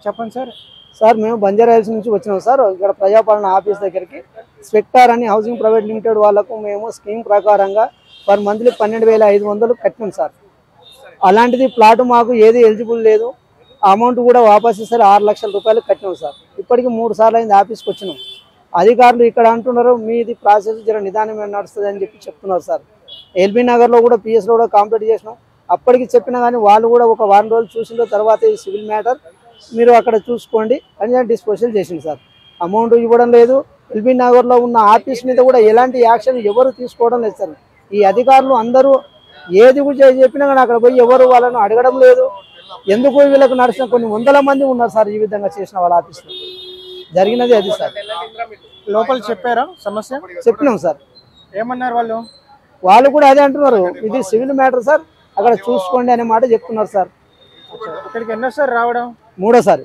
చెప్పండి sir. Sir మేము బంజారాహిల్స్ నుంచి వచ్చినాం సార్. ఇక్కడ ప్రజాపాలన ఆఫీస్ దగ్గరికి స్పెక్టార్ అని హౌసింగ్ ప్రైవేట్ లిమిటెడ్ వాళ్ళకు మేము స్కీమ్ ప్రకారంగా పర్ మంత్లీ 12,500 కట్టినాం సార్. అలాంటిది ప్లాట్ మాకు ఏది ఎలిజిబుల్ లేదు. అమౌంట్ కూడా వాపస్ ఇస్తారు. 6 లక్షల రూపాయలు కట్టినాం సార్. ఇప్పటికి 3 సార్లు అయింది ఆఫీస్కి వచ్చినాం. అధికారులు ఇక్కడ అంటున్నారు మీది ప్రాసెస్ జర నిదానమే నడుస్తుంది అని చెప్తున్నారు సార్. ఎల్బీ నగర్లో కూడా పిఎస్లో కూడా కంప్లీట్ చేసినాం. అప్పటికి చెప్పినా కానీ వాళ్ళు కూడా ఒక వారం రోజులు చూసిన తర్వాత ఈ సివిల్ మ్యాటర్ మీరు అక్కడ చూసుకోండి అని డిస్పోజల్ చేసింది సార్. అమౌంట్ ఇవ్వడం లేదు. ఎల్బీ నగర్లో ఉన్న ఆఫీస్ మీద కూడా ఎలాంటి యాక్షన్ ఎవరు తీసుకోవడం లేదు సార్. ఈ అధికారులు అందరూ ఏది చెప్పినా కానీ అక్కడ పోయి ఎవరు వాళ్ళను అడగడం లేదు. ఎందుకు వీళ్ళకు నడిచిన కొన్ని వందల మంది ఉన్నారు సార్ ఈ విధంగా చేసిన వాళ్ళ ఆఫీస్లో. జరిగినది అది సార్. లోపల చెప్పారా సమస్య? చెప్పినాం సార్. ఏమన్నారు వాళ్ళు? వాళ్ళు కూడా అదే అంటున్నారు, ఇది సివిల్ మ్యాటర్ సార్, అక్కడ చూసుకోండి అనే మాట చెప్తున్నారు సార్. ఇక్కడికి ఎన్నోసారి రావడం? మూడోసారి.